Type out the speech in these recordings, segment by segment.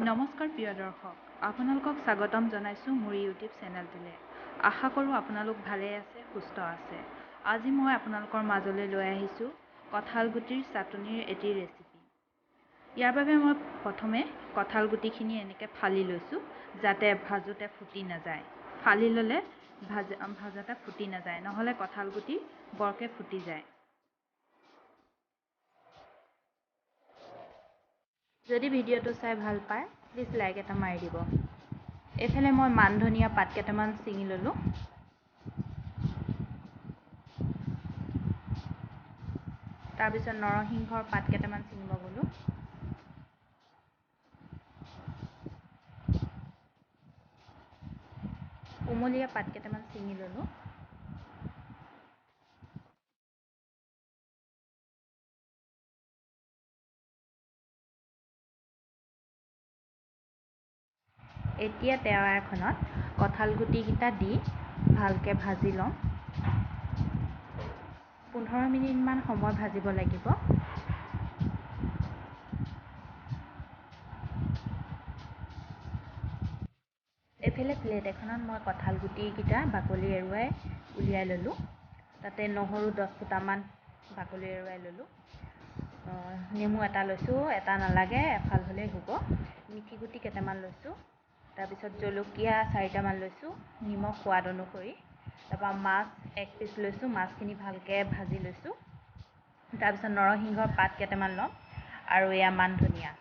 নমস্কাৰ প্ৰিয় দৰ্শক, আপোনালোকক স্বাগতম জনাইছোঁ মোৰ ইউটিউব চেনেলটোলৈ। আশা কৰোঁ আপোনালোক ভালে আছে, সুস্থ আছে। আজি মই আপোনালোকৰ মাজলৈ লৈ আহিছোঁ কঁঠাল গুটিৰ চাটনিৰ এটি ৰেচিপি। ইয়াৰ বাবে মই প্ৰথমে কঁঠাল গুটিখিনি এনেকৈ ফালি লৈছোঁ, যাতে ভাজোতে ফুটি নাযায়। ফালি ল'লে ভাজোতে ফুটি নাযায়, নহ'লে কঁঠাল গুটি বৰকৈ ফুটি যায়। যদি ভিডিঅ'টো চাই ভাল পায় প্লিজ লাইক এটা মাৰি দিব। এইফালে মই মান ধনিয়া পাত কেইটামান ছিঙি ল'লোঁ। তাৰপিছত নৰসিংহৰ পাত কেইটামান ছিঙিব গ'লোঁ। কুমলীয়া পাত কেইটামান ছিঙি ল'লোঁ। এতিয়া টাৱা এখনত কঁঠাল গুটিকেইটা দি ভালকৈ ভাজি ল'ম। 15 মিনিটমান সময় ভাজিব লাগিব। এইফালে প্লেট এখনত মই কঁঠাল গুটিকেইটা বাকলি এৰুৱাই উলিয়াই ল'লোঁ। তাতে নহৰু 10 ফুটামান বাকলি এৰুৱাই ল'লোঁ। নেমু এটা লৈছোঁ, এটা নালাগে, এফাল হ'লেই হ'ব। মিঠি গুটি কেইটামান লৈছোঁ। তাৰপিছত জলকীয়া 4টামান লৈছোঁ, নিমখ সোৱাদ অনুসৰি। তাৰপৰা মাছ 1 পিচ লৈছোঁ, মাছখিনি ভালকৈ ভাজি লৈছোঁ। তাৰপিছত নৰসিংহৰ পাত কেইটামান ল'ম আৰু এয়া মান ধনিয়া।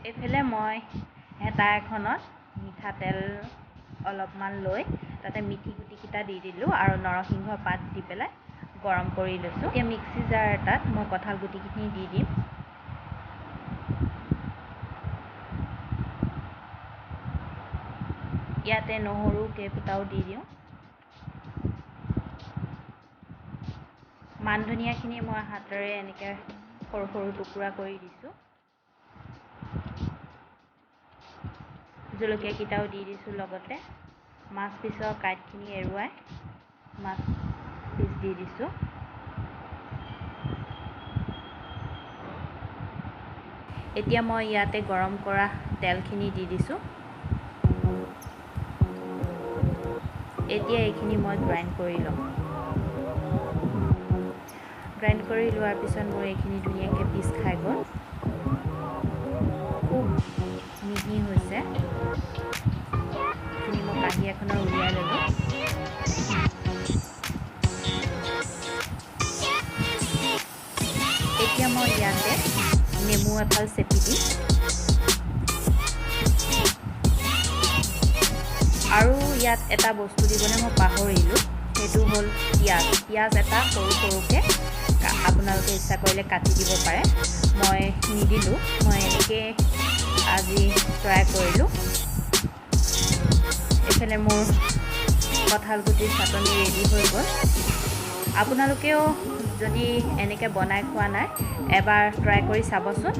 এইফালে মই হেতা এখনত মিঠাতেল অলপমান লৈ তাতে মিঠি গুটিকেইটা দি দিলোঁ আৰু নৰসিংহৰ পাত দি পেলাই গৰম কৰি লৈছোঁ। এতিয়া মিক্সি জাৰ এটাত মই কঁঠাল গুটিখিনি দি দিম। ইয়াতে নহৰু কেইফুটাও দি দিওঁ। মান ধনিয়াখিনি মই হাতেৰে এনেকৈ সৰু সৰু টুকুৰা কৰি দিছোঁ। জলকীয়াকেইটাও দি দিছোঁ লগতে। মাছ পিছৰ কাঁইটখিনি এৰুৱাই মাছ পিচ দি দিছোঁ। এতিয়া মই ইয়াতে গৰম কৰা তেলখিনি দি দিছোঁ। এতিয়া এইখিনি মই গ্ৰাইণ্ড কৰি ল'ম। গ্ৰাইণ্ড কৰি লোৱাৰ পিছত মোৰ এইখিনি ধুনীয়াকৈ পিচ খাই গ'ল। খুব মিহি হৈছে। এইখিনি মই কাঁহী এখনত উলিয়াই ল'লোঁ। এতিয়া মই ইয়াতে নেমু এফাল চেপি দিম। আৰু ইয়াত এটা বস্তু দিবলৈ মই পাহৰিলোঁ, সেইটো হ'ল পিঁয়াজ। পিঁয়াজ এটা সৰু সৰুকৈ আপোনালোকে ইচ্ছা কৰিলে কাটি দিব পাৰে। মই নিদিলোঁ, মই এনেকৈ আজি ট্ৰাই কৰিলোঁ। এইফালে মোৰ কঁঠাল গুটিৰ চাটনি ৰেডি হৈ গ'ল। আপোনালোকেও যদি এনেকৈ বনাই খোৱা নাই এবাৰ ট্ৰাই কৰি চাবচোন।